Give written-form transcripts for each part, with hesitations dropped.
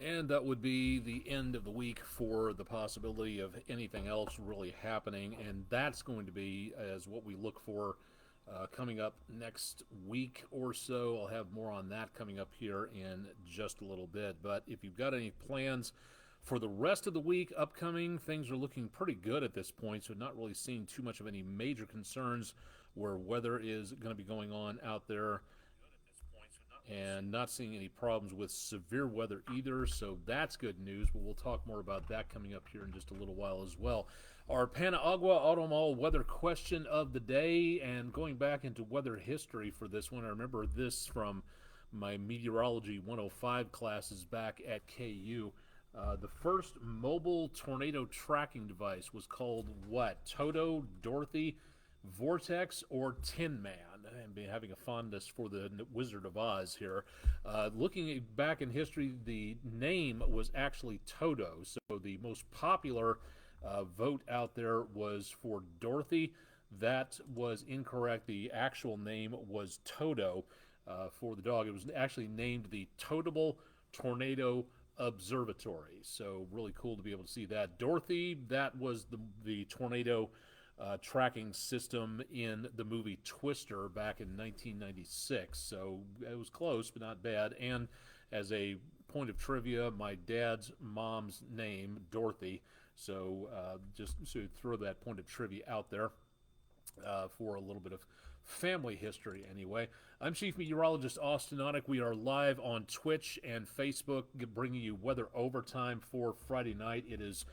And that would be the end of the week for the possibility of anything else really happening. And that's going to be as what we look for coming up next week or so. I'll have more on that coming up here in just a little bit. But if you've got any plans for the rest of the week upcoming, things are looking pretty good at this point. So not really seeing too much of any major concerns where weather is going to be going on out there, and not seeing any problems with severe weather either, so that's good news, but we'll talk more about that coming up here in just a little while as well. Our Paniagua Auto Mall weather question of the day, and going back into weather history for this one, I remember this from my Meteorology 105 classes back at KU. The first mobile tornado tracking device was called what? Toto, Dorothy, Vortex, or Tin Man? And be having a fondness for the Wizard of Oz here. Looking back in history, the name was actually Toto. So the most popular vote out there was for Dorothy. That was incorrect. The actual name was Toto for the dog. It was actually named the Totable Tornado Observatory. So really cool to be able to see that. Dorothy, that was the tornado tracking system in the movie Twister back in 1996. So it was close, but not bad. And as a point of trivia, my dad's mom's name, Dorothy. So just to throw that point of trivia out there for a little bit of family history anyway. I'm Chief Meteorologist Austen Onek. We are live on Twitch and Facebook, bringing you weather overtime for Friday night. It is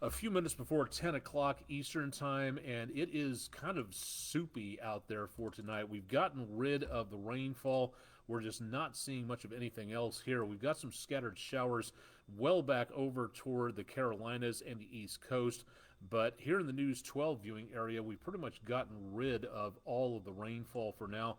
a few minutes before 10 o'clock Eastern time, and it is kind of soupy out there for tonight. We've gotten rid of the rainfall. We're just not seeing much of anything else here. We've got some scattered showers well back over toward the Carolinas and the East Coast, but here in the News 12 viewing area, we've pretty much gotten rid of all of the rainfall for now.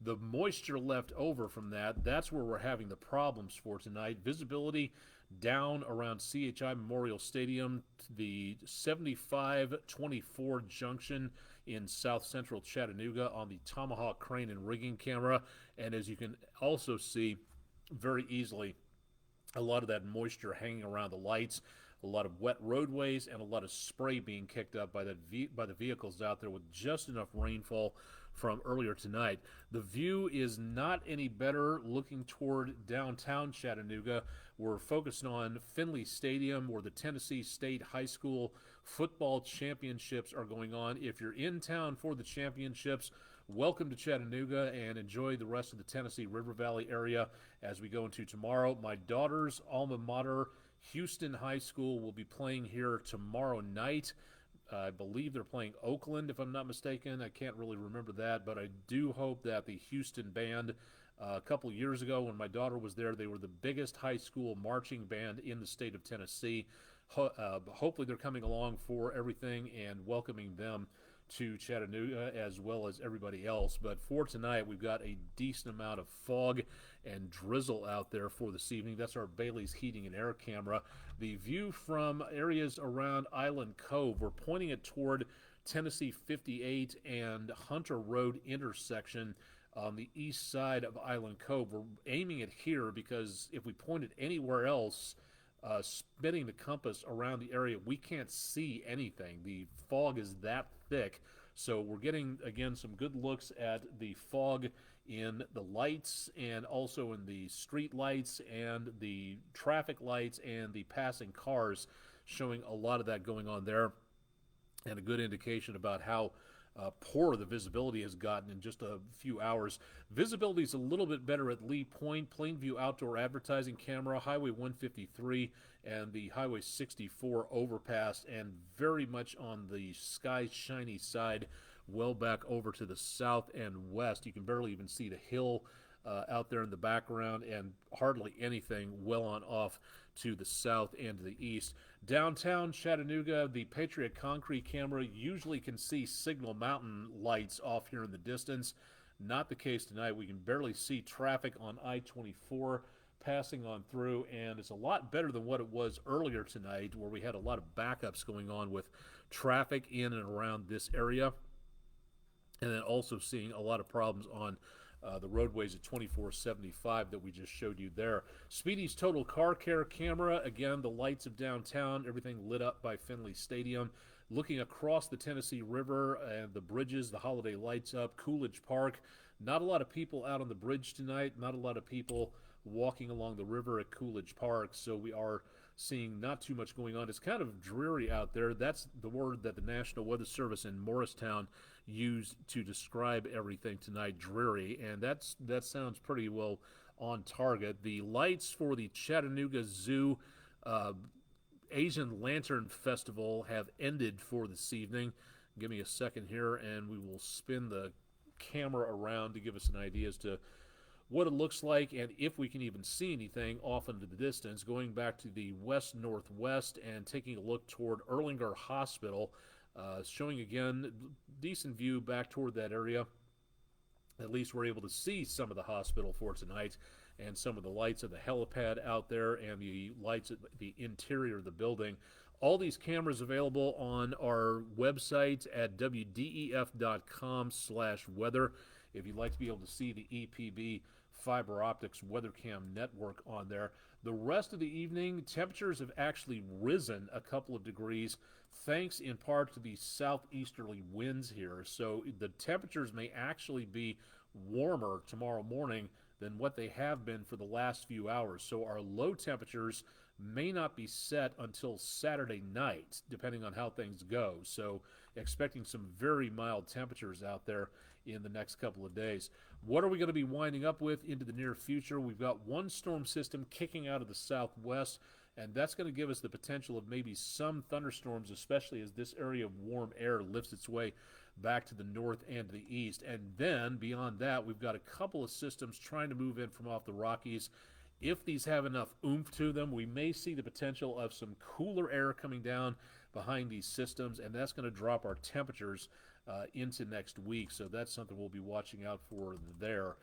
The moisture left over from that's where we're having the problems for tonight. Visibility down around CHI Memorial Stadium, the 7524 junction in south central Chattanooga on the Tomahawk crane and rigging camera. And as you can also see very easily, a lot of that moisture hanging around the lights, a lot of wet roadways, and a lot of spray being kicked up by the vehicles out there with just enough rainfall from earlier tonight. The view is not any better looking toward downtown Chattanooga. We're focused on Finley Stadium, where the Tennessee State High School football championships are going on. If you're in town for the championships, welcome to Chattanooga and enjoy the rest of the Tennessee River Valley area as we go into tomorrow. My daughter's alma mater, Houston High School, will be playing here tomorrow night. I believe they're playing Oakland, if I'm not mistaken. I can't really remember that, but I do hope that the Houston band, a couple of years ago when my daughter was there, they were the biggest high school marching band in the state of Tennessee. Hopefully they're coming along for everything and welcoming them to Chattanooga as well as everybody else. But for tonight, we've got a decent amount of fog and drizzle out there for this evening. That's our Bailey's Heating and Air camera. The view from areas around Island Cove, we're pointing it toward Tennessee 58 and Hunter Road intersection on the east side of Island Cove. We're aiming it here because if we point it anywhere else, spinning the compass around the area, we can't see anything. The fog is that thick. So we're getting, again, some good looks at the fog in the lights and also in the street lights and the traffic lights and the passing cars, showing a lot of that going on there, and a good indication about how poor the visibility has gotten in just a few hours. Visibility is a little bit better at Lee Point, Plainview Outdoor Advertising Camera, Highway 153, and the Highway 64 overpass, and very much on the sky shiny side, well back over to the south and west. You can barely even see the hill out there in the background, and hardly anything well on off to the south and to the east. Downtown Chattanooga, the Patriot Concrete camera usually can see Signal Mountain lights off here in the distance. Not the case tonight. We can barely see traffic on I-24 passing on through, and it's a lot better than what it was earlier tonight, where we had a lot of backups going on with traffic in and around this area, and then also seeing a lot of problems on the roadways at 2475 that we just showed you there. Speedy's Total Car Care camera, again, the lights of downtown, everything lit up by Finley Stadium. Looking across the Tennessee River and the bridges, the holiday lights up. Coolidge Park, not a lot of people out on the bridge tonight, not a lot of people walking along the river at Coolidge Park, so we are seeing not too much going on. It's kind of dreary out there. That's the word that the National Weather Service in Morristown used to describe everything tonight, dreary, and that sounds pretty well on target. The lights for the Chattanooga Zoo Asian Lantern Festival have ended for this evening. Give me a second here, and we will spin the camera around to give us an idea as to what it looks like and if we can even see anything off into the distance. Going back to the west-northwest and taking a look toward Erlanger Hospital, showing again decent view back toward that area. At least we're able to see some of the hospital for tonight and some of the lights of the helipad out there and the lights at the interior of the building. All these cameras available on our website at wdef.com/weather. If you'd like to be able to see the EPB fiber optics WeatherCam network on there. The rest of the evening, temperatures have actually risen a couple of degrees, thanks in part to the southeasterly winds here. So the temperatures may actually be warmer tomorrow morning than what they have been for the last few hours. So our low temperatures may not be set until Saturday night, depending on how things go. So expecting some very mild temperatures out there in the next couple of days. What are we going to be winding up with into the near future? We've got one storm system kicking out of the southwest, and that's going to give us the potential of maybe some thunderstorms, especially as this area of warm air lifts its way back to the north and the east. And then beyond that, we've got a couple of systems trying to move in from off the Rockies. If these have enough oomph to them, we may see the potential of some cooler air coming down behind these systems, and that's going to drop our temperatures into next week. So that's something we'll be watching out for there.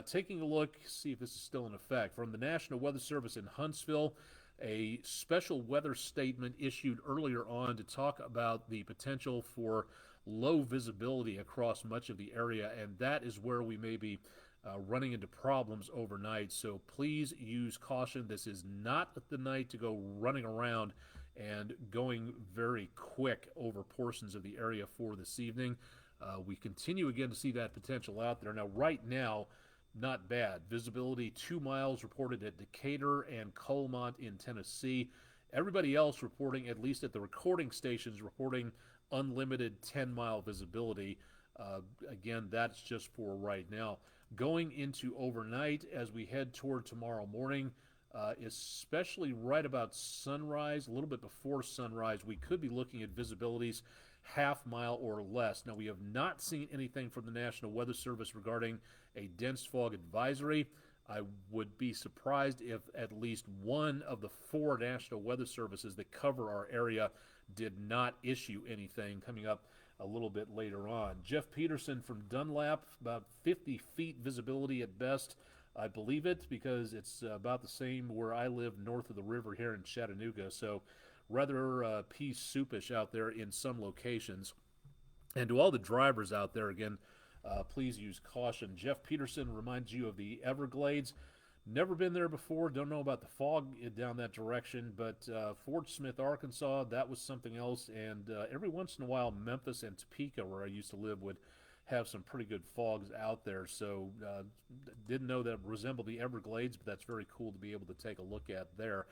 Taking a look, see if this is still in effect. From the National Weather Service in Huntsville, a special weather statement issued earlier on to talk about the potential for low visibility across much of the area, and that is where we may be running into problems overnight. So please use caution. This is not the night to go running around and going very quick over portions of the area for this evening. We continue again to see that potential out there. Now, right now, not bad. Visibility 2 miles reported at Decatur and Colmont in Tennessee. Everybody else reporting, at least at the recording stations, reporting unlimited 10-mile visibility. Again, that's just for right now. Going into overnight as we head toward tomorrow morning, especially right about sunrise, a little bit before sunrise, we could be looking at visibilities half-mile or less. Now, we have not seen anything from the National Weather Service regarding a dense fog advisory. I would be surprised if at least one of the 4 National Weather Services that cover our area did not issue anything coming up a little bit later on. Jeff Peterson from Dunlap, about 50 feet visibility at best. I believe it because it's about the same where I live north of the river here in Chattanooga. So rather pea soupish out there in some locations. And to all the drivers out there, again, please use caution. Jeff Peterson reminds you of the Everglades. Never been there before, don't know about the fog down that direction, but Fort Smith, Arkansas, that was something else. And every once in a while, Memphis and Topeka, where I used to live, would have some pretty good fogs out there. So didn't know that resembled the Everglades, but that's very cool to be able to take a look at there.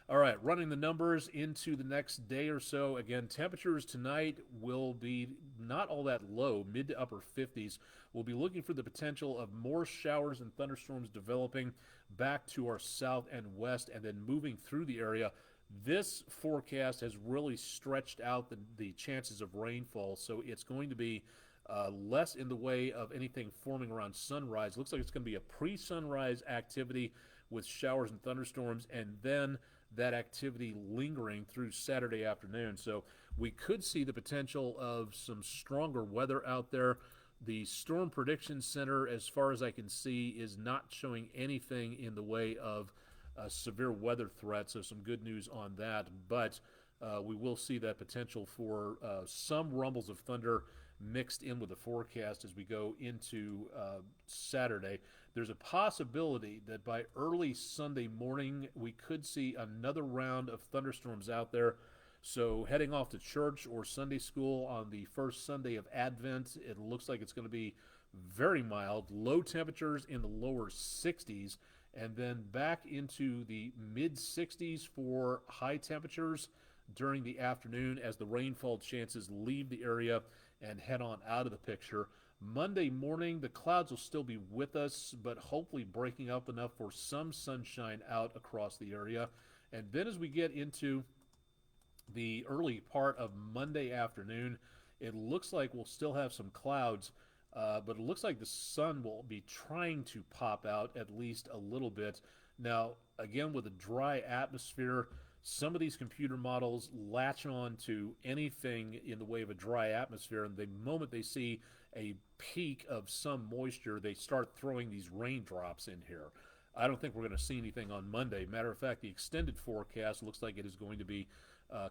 All right, running the numbers into the next day or so. Again, temperatures tonight will be not all that low, mid to upper 50s. We'll be looking for the potential of more showers and thunderstorms developing back to our south and west and then moving through the area. This forecast has really stretched out the chances of rainfall, so it's going to be less in the way of anything forming around sunrise. Looks like it's going to be a pre-sunrise activity with showers and thunderstorms, and then that activity lingering through Saturday afternoon. So we could see the potential of some stronger weather out there. The Storm Prediction Center, as far as I can see, is not showing anything in the way of severe weather threats, so some good news on that. But we will see that potential for some rumbles of thunder mixed in with the forecast as we go into Saturday. There's a possibility that by early Sunday morning we could see another round of thunderstorms out there. So heading off to church or Sunday school on the first Sunday of Advent, it looks like it's going to be very mild, low temperatures in the lower 60s, and then back into the mid 60s for high temperatures during the afternoon as the rainfall chances leave the area and head on out of the picture. Monday morning, the clouds will still be with us, but hopefully breaking up enough for some sunshine out across the area. And then as we get into the early part of Monday afternoon, it looks like we'll still have some clouds, but it looks like the sun will be trying to pop out at least a little bit. Now, again, with a dry atmosphere, some of these computer models latch on to anything in the way of a dry atmosphere, and the moment they see a peak of some moisture, they start throwing these raindrops in here. I don't think we're going to see anything on Monday. Matter of fact, the extended forecast looks like it is going to be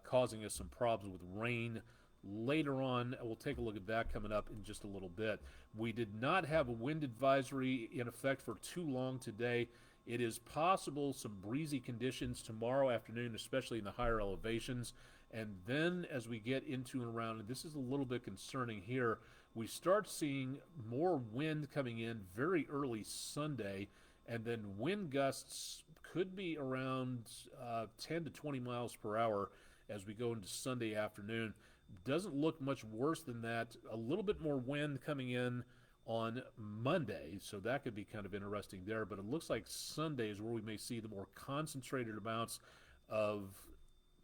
causing us some problems with rain later on. We'll take a look at that coming up in just a little bit. We did not have a wind advisory in effect for too long today. It is possible some breezy conditions tomorrow afternoon, especially in the higher elevations. And then as we get into and around, and this is a little bit concerning here, we start seeing more wind coming in very early Sunday, and then wind gusts could be around 10 to 20 miles per hour as we go into Sunday afternoon. Doesn't look much worse than that. A little bit more wind coming in on Monday, so that could be kind of interesting there, but it looks like Sunday is where we may see the more concentrated amounts of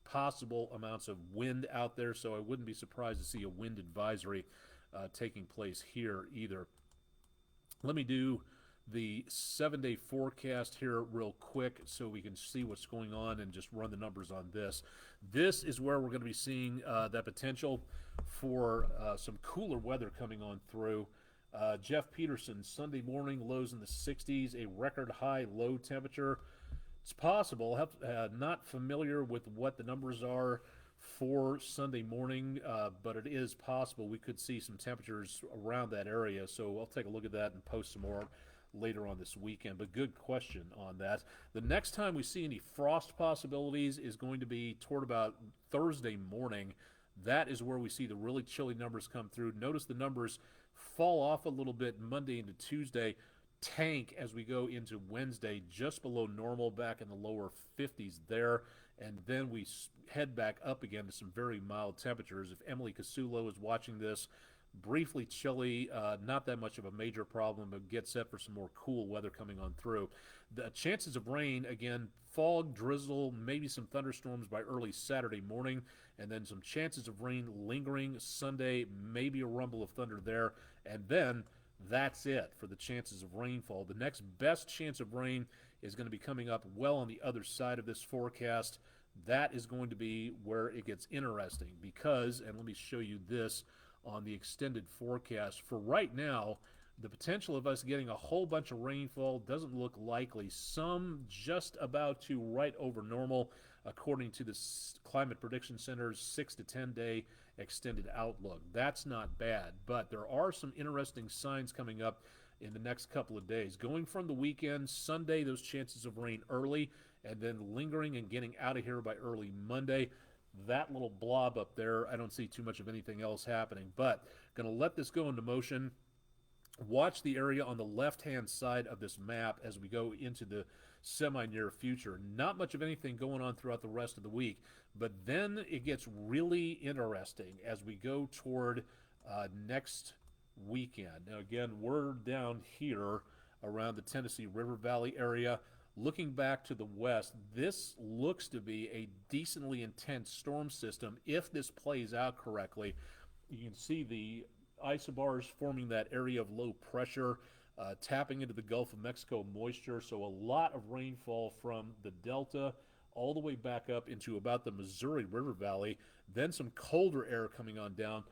possible amounts of wind out there, so I wouldn't be surprised to see a wind advisory taking place here either. Let me do the 7-day forecast here real quick so we can see what's going on and just run the numbers on this. This is where we're going to be seeing that potential for some cooler weather coming on through. Jeff Peterson, Sunday morning, lows in the 60s, a record high low temperature. It's possible, not familiar with what the numbers are for Sunday morning, but it is possible we could see some temperatures around that area. So I'll take a look at that and post some more later on this weekend, but good question on that. The next time we see any frost possibilities is going to be toward about Thursday morning. That is where we see the really chilly numbers come through. Notice the numbers fall off a little bit Monday into Tuesday, tank as we go into Wednesday, just below normal, back in the lower 50s there, and then we head back up again to some very mild temperatures. If Emily Casulo is watching this, briefly chilly, not that much of a major problem, but get set for some more cool weather coming on through. The chances of rain, again, fog, drizzle, maybe some thunderstorms by early Saturday morning, and then some chances of rain lingering Sunday, maybe a rumble of thunder there, and then that's it for the chances of rainfall. The next best chance of rain is going to be coming up well on the other side of this forecast. That is going to be where it gets interesting because, and let me show you this on the extended forecast. For right now, the potential of us getting a whole bunch of rainfall doesn't look likely. Some just about to right over normal, according to the Climate Prediction Center's 6 to 10 day extended outlook. That's not bad, but there are some interesting signs coming up in the next couple of days. Going from the weekend, Sunday, those chances of rain early, and then lingering and getting out of here by early Monday. That little blob up there, I don't see too much of anything else happening, but going to let this go into motion. Watch the area on the left-hand side of this map as we go into the semi-near future. Not much of anything going on throughout the rest of the week, but then it gets really interesting as we go toward next weekend. Now, again, we're down here around the Tennessee River Valley area. Looking back to the west, this looks to be a decently intense storm system if this plays out correctly. You can see the isobars forming that area of low pressure, tapping into the Gulf of Mexico moisture, so a lot of rainfall from the Delta all the way back up into about the Missouri River Valley, then some colder air coming on down.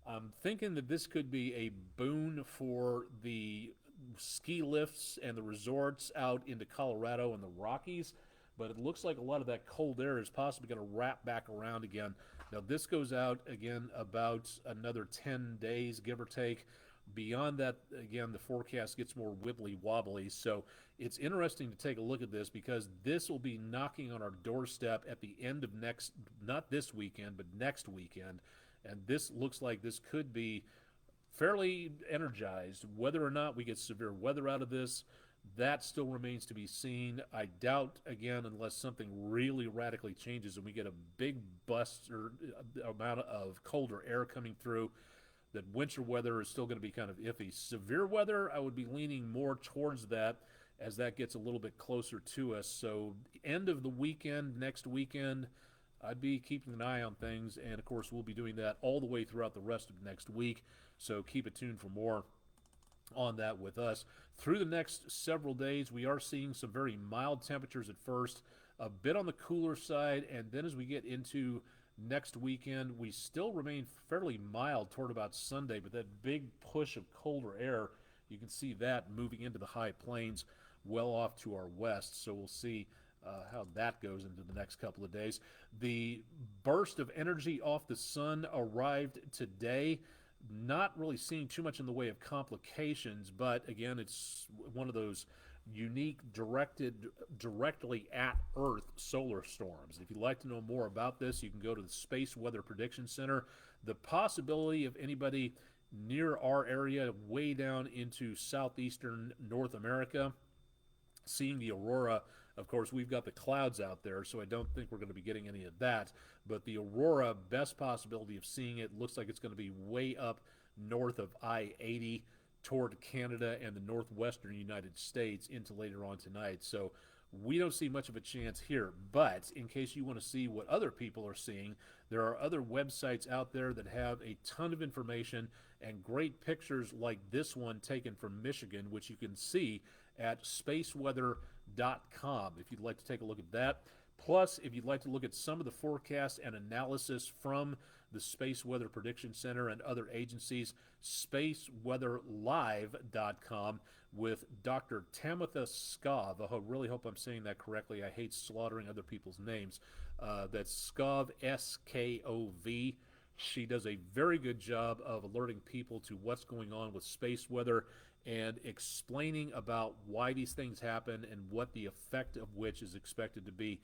I'm thinking that this could be a boon for the ski lifts and the resorts out into Colorado and the Rockies, but it looks like a lot of that cold air is possibly going to wrap back around again Now, this goes out again about another 10 days, give or take. Beyond that, again, the forecast gets more wibbly wobbly. So it's interesting to take a look at this because this will be knocking on our doorstep at the end of next, not this weekend, but next weekend. And this looks like this could be fairly energized. Whether or not we get severe weather out of this, that still remains to be seen. I doubt, again, unless something really radically changes and we get a big bust or amount of colder air coming through, that winter weather is still going to be kind of iffy. Severe weather, I would be leaning more towards that as that gets a little bit closer to us. So end of the weekend, next weekend, I'd be keeping an eye on things. And, of course, we'll be doing that all the way throughout the rest of next week. So keep it tuned for more on that with us. Through the next several days, we are seeing some very mild temperatures at first, a bit on the cooler side, and then as we get into next weekend, we still remain fairly mild toward about Sunday, but that big push of colder air, you can see that moving into the high plains well off to our west. So we'll see how that goes into the next couple of days. The burst of energy off the sun arrived today. Not really seeing too much in the way of complications, but again, it's one of those unique directly at Earth solar storms. If you'd like to know more about this, you can go to the Space Weather Prediction Center. The possibility of anybody near our area, way down into southeastern North America, seeing the aurora. Of course, we've got the clouds out there, so I don't think we're going to be getting any of that. But the aurora, best possibility of seeing it, looks like it's going to be way up north of I-80 toward Canada and the northwestern United States into later on tonight. So we don't see much of a chance here. But in case you want to see what other people are seeing, there are other websites out there that have a ton of information and great pictures like this one taken from Michigan, which you can see at spaceweather.com if you'd like to take a look at that. Plus, if you'd like to look at some of the forecasts and analysis from the Space Weather Prediction Center and other agencies, spaceweatherlive.com with Dr. Tamitha Skov. I really hope I'm saying that correctly. I hate slaughtering other people's names. That's Skov, S-K-O-V. She does a very good job of alerting people to what's going on with space weather and explaining about why these things happen and what the effect of which is expected to be.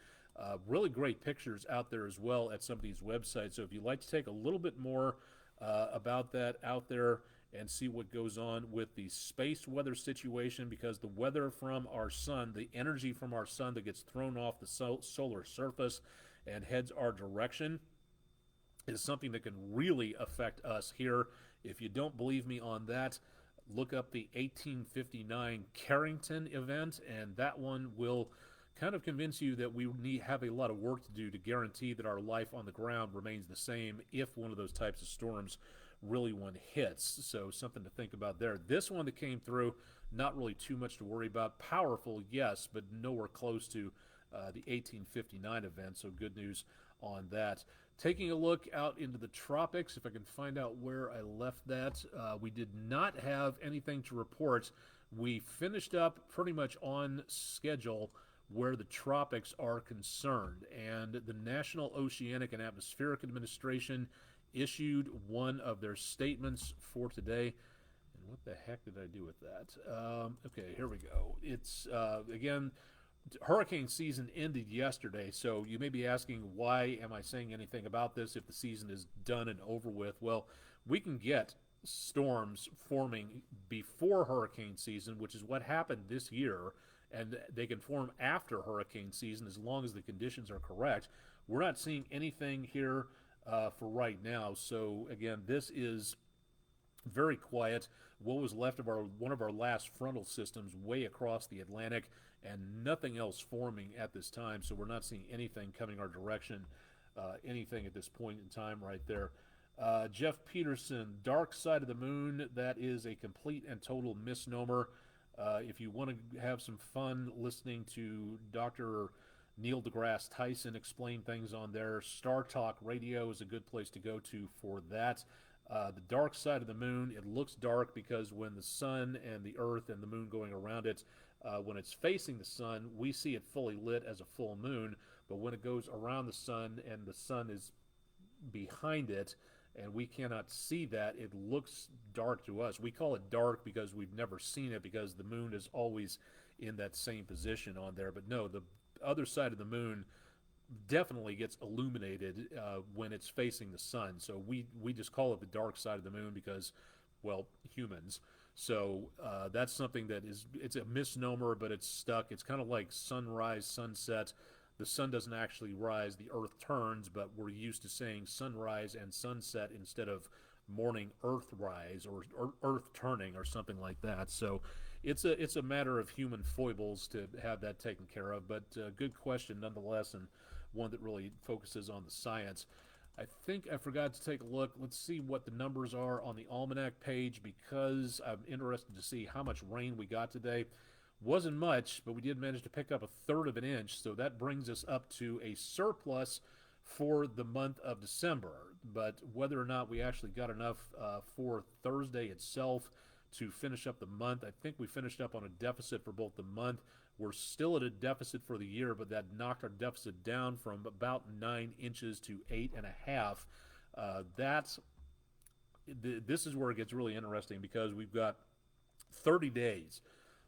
Really great pictures out there as well at some of these websites. So if you'd like to take a little bit more about that out there and see what goes on with the space weather situation, because the weather from our sun, the energy from our sun that gets thrown off the solar surface and heads our direction, is something that can really affect us here. If you don't believe me on that, look up the 1859 Carrington event, and that one will kind of convince you that we have a lot of work to do to guarantee that our life on the ground remains the same if one of those types of storms really one hits. So something to think about there. This one that came through, not really too much to worry about. Powerful, yes, but nowhere close to the 1859 event, so good news on that. Taking a look out into the tropics, if I can find out where I left that, we did not have anything to report. We finished up pretty much on schedule where the tropics are concerned, and the National Oceanic and Atmospheric Administration issued one of their statements for today. And what the heck did I do with that? Okay, here we go. It's, again, hurricane season ended yesterday, so you may be asking, why am I saying anything about this if the season is done and over with? Well, we can get storms forming before hurricane season, which is what happened this year, and they can form after hurricane season as long as the conditions are correct. We're not seeing anything here for right now, so again, this is very quiet. What was left of one of our last frontal systems way across the Atlantic, and nothing else forming at this time, so we're not seeing anything coming our direction, anything at this point in time right there. Jeff Peterson, Dark Side of the Moon, that is a complete and total misnomer. If you want to have some fun listening to Dr. Neil deGrasse Tyson explain things on there, Star Talk Radio is a good place to go to for that. The dark side of the moon, it looks dark because when the sun and the earth and the moon going around it, when it's facing the sun, we see it fully lit as a full moon, but when it goes around the sun and the sun is behind it, and we cannot see that. It looks dark to us. We call it dark because we've never seen it, because the moon is always in that same position on there. But no, the other side of the moon definitely gets illuminated when it's facing the sun. So we just call it the dark side of the moon because, well, humans. So that's something that it's a misnomer, but it's stuck. It's kind of like sunrise, sunset. The sun doesn't actually rise, the earth turns, but we're used to saying sunrise and sunset instead of morning earth rise or earth turning or something like that. So it's a matter of human foibles to have that taken care of, but good question nonetheless, and one that really focuses on the science. I think I forgot to take a look. Let's see what the numbers are on the almanac page, because I'm interested to see how much rain we got today. Wasn't much, but we did manage to pick up 1/3 of an inch, so that brings us up to a surplus for the month of December. But whether or not we actually got enough for Thursday itself to finish up the month, I think we finished up on a deficit for both the month. We're still at a deficit for the year, but that knocked our deficit down from about 9 inches to 8.5. This is where it gets really interesting, because we've got 30 days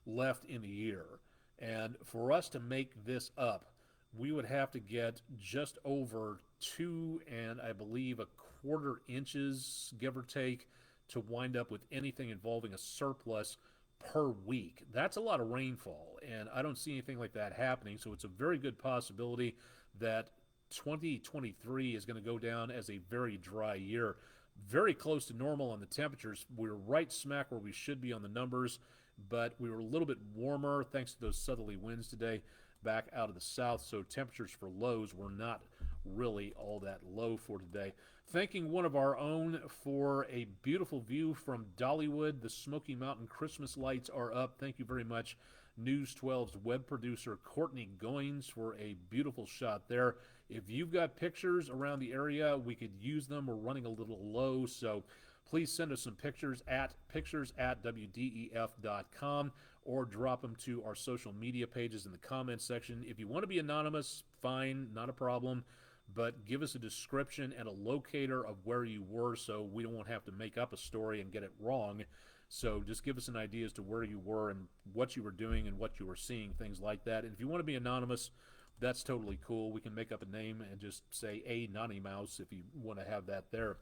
left in the year, and for us to make this up, we would have to get just over 2 and I believe 1/4 inches, give or take, to wind up with anything involving a surplus per week. That's a lot of rainfall, and I don't see anything like that happening, so it's a very good possibility that 2023 is going to go down as a very dry year. Very close to normal on the temperatures. We're right smack where we should be on the numbers, but we were a little bit warmer thanks to those southerly winds today back out of the south, so temperatures for lows were not really all that low for today. Thanking one of our own for a beautiful view from Dollywood. The Smoky Mountain Christmas lights are up. Thank you very much, News 12's web producer Courtney Goins, for a beautiful shot there. If you've got pictures around the area, we could use them. We're running a little low, so please send us some pictures at wdef.com, or drop them to our social media pages in the comments section. If you want to be anonymous, fine, not a problem, but give us a description and a locator of where you were, so we don't have to make up a story and get it wrong. So just give us an idea as to where you were and what you were doing and what you were seeing, things like that. And if you want to be anonymous, that's totally cool. We can make up a name and just say a Nonny Mouse if you want to have that there.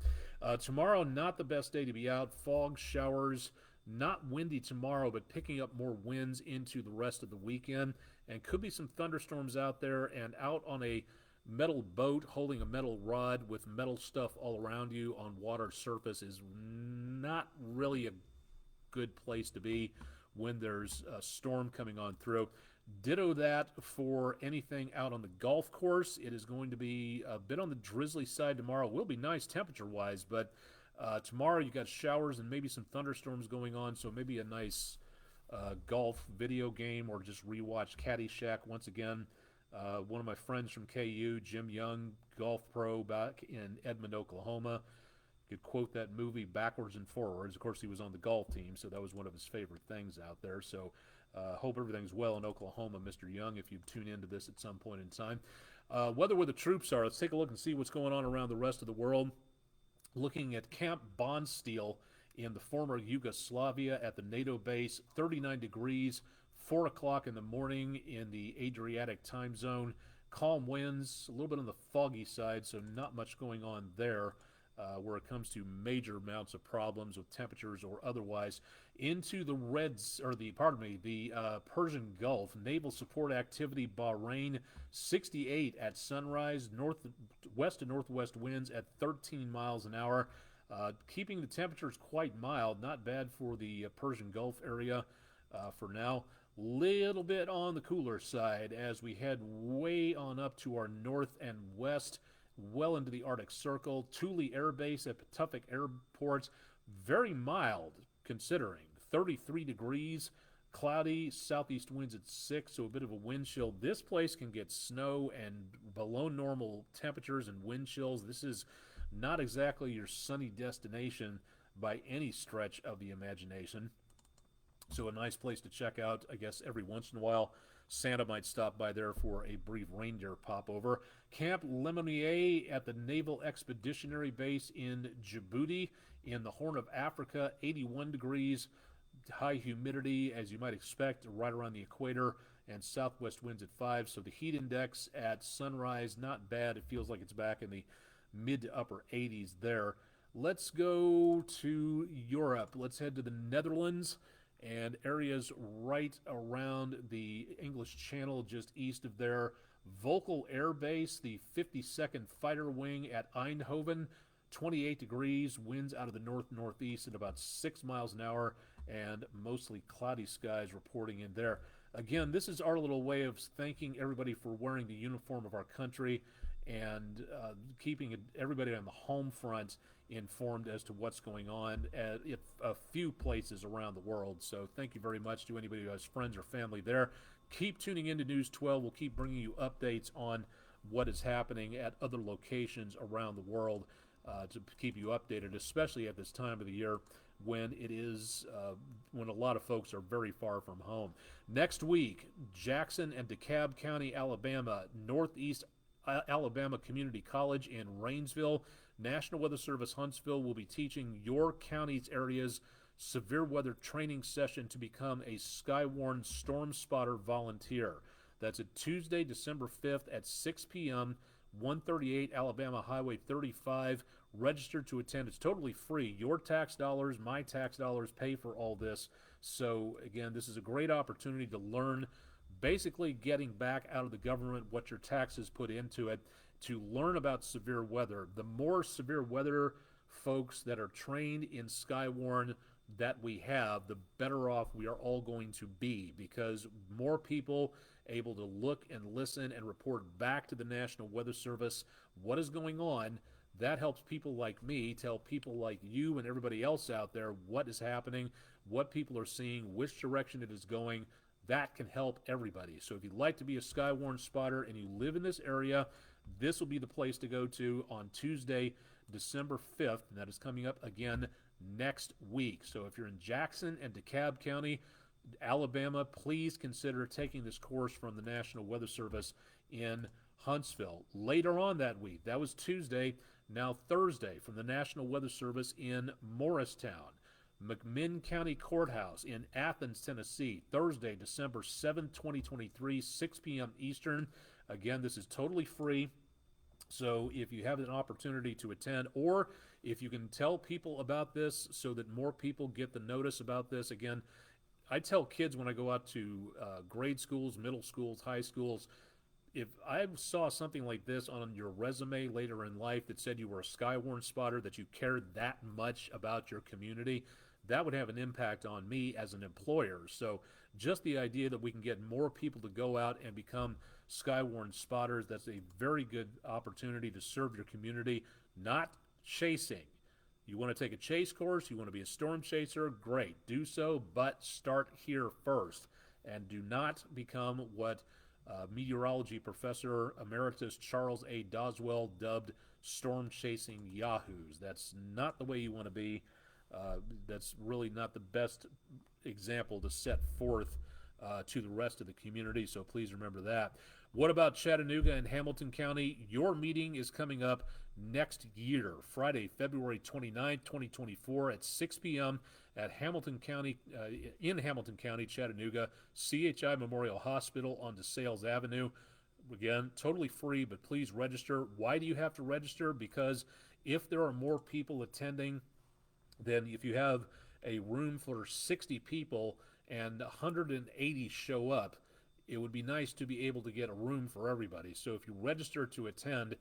Tomorrow, not the best day to be out. Fog, showers, not windy tomorrow, but picking up more winds into the rest of the weekend. And could be some thunderstorms out there, and out on a metal boat holding a metal rod with metal stuff all around you on water surface is not really a good place to be when there's a storm coming on through. Ditto that for anything out on the golf course. It is going to be a bit on the drizzly side tomorrow. It will be nice temperature-wise, but tomorrow you got showers and maybe some thunderstorms going on, so maybe a nice golf video game, or just rewatch Caddyshack once again. One of my friends from KU, Jim Young, golf pro back in Edmond, Oklahoma, could quote that movie backwards and forwards. Of course, he was on the golf team, so that was one of his favorite things out there. So hope everything's well in Oklahoma, Mr. Young, if you tune into this at some point in time. Weather where the troops are. Let's take a look and see what's going on around the rest of the world. Looking at Camp Bondsteel in the former Yugoslavia at the NATO base, 39 degrees, 4 o'clock in the morning in the Adriatic time zone. Calm winds, a little bit on the foggy side, so not much going on there where it comes to major amounts of problems with temperatures or otherwise. Into the Persian Gulf, naval support activity, Bahrain, 68 at sunrise, west to northwest winds at 13 miles an hour, keeping the temperatures quite mild, not bad for the Persian Gulf area for now. Little bit on the cooler side as we head way on up to our north and west, well into the Arctic Circle. Thule Air Base at Patuxent Airport, very mild considering, 33 degrees, cloudy, southeast winds at 6, so a bit of a wind chill. This place can get snow and below normal temperatures and wind chills. This is not exactly your sunny destination by any stretch of the imagination. So a nice place to check out, I guess, every once in a while. Santa might stop by there for a brief reindeer popover. Camp Lemonnier at the Naval Expeditionary Base in Djibouti in the Horn of Africa, 81 degrees, high humidity, as you might expect, right around the equator, and southwest winds at 5. So the heat index at sunrise, not bad. It feels like it's back in the mid to upper 80s there. Let's go to Europe. Let's head to the Netherlands and areas right around the English Channel just east of there. Volkel Air Base, the 52nd Fighter Wing at Eindhoven, 28 degrees, winds out of the north-northeast at about 6 miles an hour, and mostly cloudy skies reporting in there. Again, this is our little way of thanking everybody for wearing the uniform of our country and keeping everybody on the home front informed as to what's going on at a few places around the world. So thank you very much to anybody who has friends or family there. Keep tuning into News 12. We'll keep bringing you updates on what is happening at other locations around the world to keep you updated, especially at this time of the year when it is when a lot of folks are very far from home. Next week, Jackson and DeKalb County, Alabama, Northeast Alabama Community College in Rainsville, National Weather Service Huntsville will be teaching your county's areas severe weather training session to become a Skywarn Storm Spotter volunteer. That's a Tuesday, December 5th at 6 p.m., 138 Alabama Highway 35. Register to attend. It's totally free. Your tax dollars, my tax dollars pay for all this. So, again, this is a great opportunity to learn, basically getting back out of the government what your taxes put into it, to learn about severe weather. The more severe weather folks that are trained in Skywarn that we have, the better off we are all going to be, because more people able to look and listen and report back to the National Weather Service what is going on, that helps people like me tell people like you and everybody else out there what is happening, what people are seeing, which direction it is going. That can help everybody. So if you'd like to be a Skywarn spotter and you live in this area, this will be the place to go to on Tuesday, December 5th, and that is coming up again next week. So if you're in Jackson and DeKalb County, Alabama, please consider taking this course from the National Weather Service in Huntsville. Later on that week, that was Tuesday, now Thursday, from the National Weather Service in Morristown. McMinn County Courthouse in Athens, Tennessee, Thursday, December 7th, 2023, 6 p.m. Eastern. Again, this is totally free. So if you have an opportunity to attend, or if you can tell people about this so that more people get the notice about this. Again, I tell kids when I go out to grade schools, middle schools, high schools, if I saw something like this on your resume later in life that said you were a Skywarn spotter, that you cared that much about your community, that would have an impact on me as an employer. So just the idea that we can get more people to go out and become Skywarn spotters, that's a very good opportunity to serve your community, not chasing. You want to take a chase course, you want to be a storm chaser, great, do so, but start here first. And do not become what meteorology professor emeritus Charles A. Doswell dubbed storm chasing yahoos. That's not the way you want to be. That's really not the best example to set forth to the rest of the community, so please remember that. What about Chattanooga and Hamilton County? Your meeting is coming up next year, Friday, February 29th, 2024 at 6 p.m. at Hamilton County, in Hamilton County, Chattanooga, CHI Memorial Hospital on DeSales Avenue. Again, totally free, but please register. Why do you have to register? Because if there are more people attending, then if you have a room for 60 people and 180 show up, it would be nice to be able to get a room for everybody. So if you register to attend,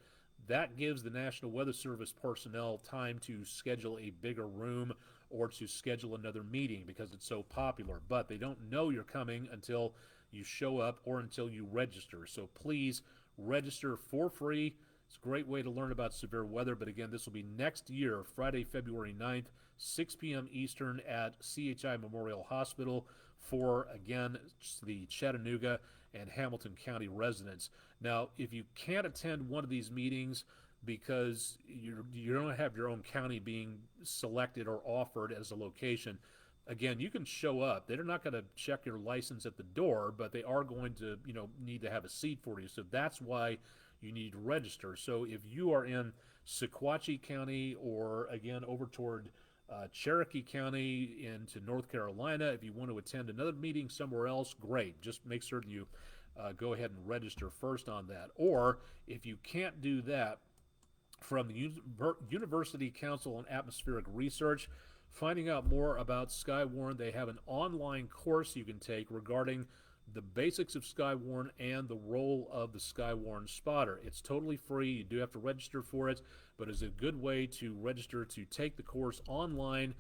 that gives the National Weather Service personnel time to schedule a bigger room or to schedule another meeting because it's so popular. But they don't know you're coming until you show up or until you register. So please register for free. It's a great way to learn about severe weather. But again, this will be next year, Friday, February 9th, 6 p.m. Eastern at CHI Memorial Hospital for, again, the Chattanooga and Hamilton County residents. Now, if you can't attend one of these meetings because you don't have your own county being selected or offered as a location, again, you can show up. They're not going to check your license at the door, but they are going to, need to have a seat for you. So that's why you need to register. So if you are in Sequatchie County or, again, over toward Cherokee County into North Carolina, if you want to attend another meeting somewhere else, great. Just make sure that you go ahead and register first on that. Or if you can't do that, from the University Council on Atmospheric Research, finding out more about Skywarn, they have an online course you can take regarding the basics of Skywarn and the role of the Skywarn spotter. It's totally free. You do have to register for it, but it's a good way to register to take the course online.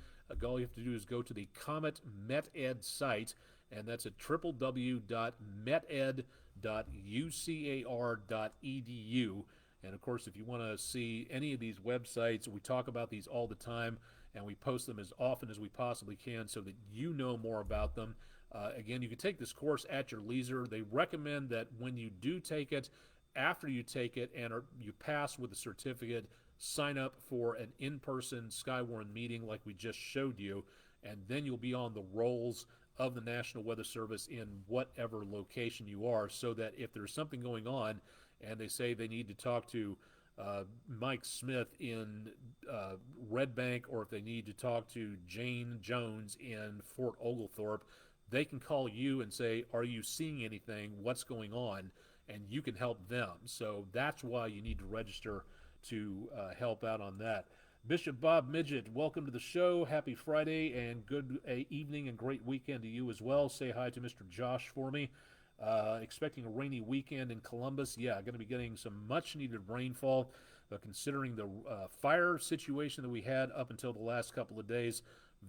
All you have to do is go to the Comet MetEd site, and that's at www.meted.ucar.edu. And of course, if you want to see any of these websites, we talk about these all the time, and we post them as often as we possibly can so that you know more about them. Again, you can take this course at your leisure. They recommend that when you do take it, after you take it and you pass with a certificate, sign up for an in-person Skywarn meeting like we just showed you, and then you'll be on the rolls of the National Weather Service in whatever location you are, so that if there's something going on and they say they need to talk to Mike Smith in Red Bank, or if they need to talk to Jane Jones in Fort Oglethorpe, they can call you and say, are you seeing anything? What's going on? And you can help them. So that's why you need to register to help out on that. Bishop Bob Midget, welcome to the show. Happy Friday and good evening and great weekend to you as well. Say hi to Mr. Josh for me. Expecting a rainy weekend in Columbus. Yeah, going to be getting some much-needed rainfall. Considering the fire situation that we had up until the last couple of days,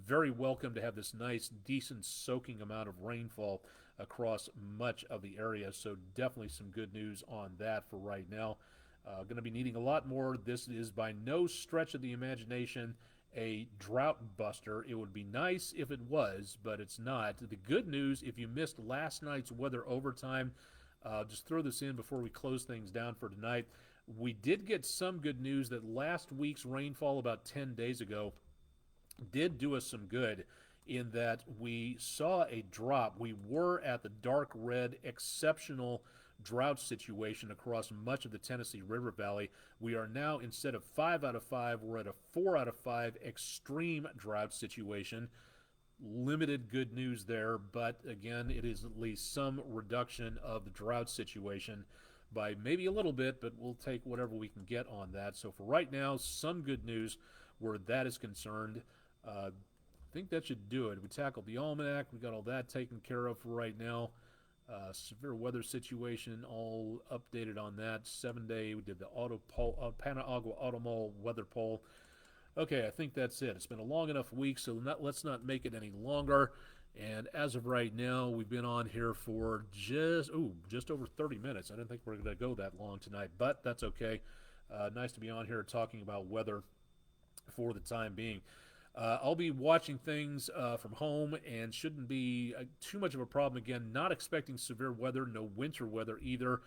very welcome to have this nice, decent, soaking amount of rainfall across much of the area. So definitely some good news on that for right now. Going to be needing a lot more. This is by no stretch of the imagination a drought buster. It would be nice if it was, but it's not. The good news, if you missed last night's weather overtime, just throw this in before we close things down for tonight. We did get some good news that last week's rainfall about 10 days ago did do us some good, in that we saw a drop. We were at the dark red exceptional drought situation across much of the Tennessee River Valley. We are now, instead of 5 out of 5, we're at a 4 out of 5 extreme drought situation. Limited good news there, but again, it is at least some reduction of the drought situation by maybe a little bit, but we'll take whatever we can get on that. So for right now, some good news where that is concerned. I think that should do it. We tackled the almanac. We got all that taken care of for right now. Severe weather situation, all updated on that. 7-day, we did the Paniagua Auto Mall weather poll. Okay, I think that's it. It's been a long enough week, so let's not make it any longer. And as of right now, we've been on here for just over 30 minutes. I didn't think we were going to go that long tonight, but that's okay. Nice to be on here talking about weather for the time being. I'll be watching things from home, and shouldn't be too much of a problem. Again, not expecting severe weather, no winter weather either,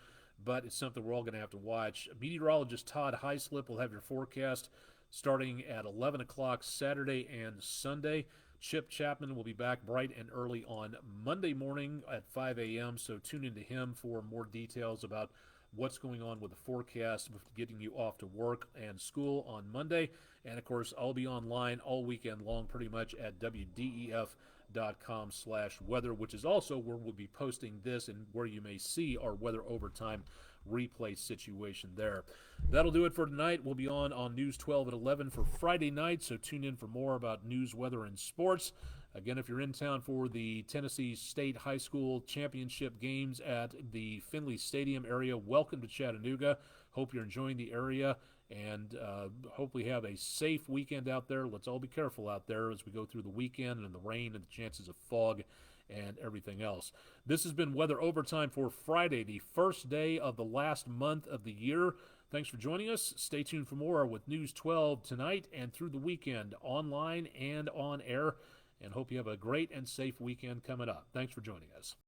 but it's something we're all going to have to watch. Meteorologist Todd Heislip will have your forecast starting at 11 o'clock Saturday and Sunday. Chip Chapman will be back bright and early on Monday morning at 5 a.m., so tune into him for more details about what's going on with the forecast, getting you off to work and school on Monday. And, of course, I'll be online all weekend long pretty much at WDEF.com/weather, which is also where we'll be posting this and where you may see our weather overtime replay situation there. That'll do it for tonight. We'll be on News 12 at 11 for Friday night, so tune in for more about news, weather, and sports. Again, if you're in town for the Tennessee State High School Championship games at the Finley Stadium area, welcome to Chattanooga. Hope you're enjoying the area, and hopefully have a safe weekend out there. Let's all be careful out there as we go through the weekend and the rain and the chances of fog and everything else. This has been Weather Overtime for Friday, the first day of the last month of the year. Thanks for joining us. Stay tuned for more with News 12 tonight and through the weekend, online and on air. And hope you have a great and safe weekend coming up. Thanks for joining us.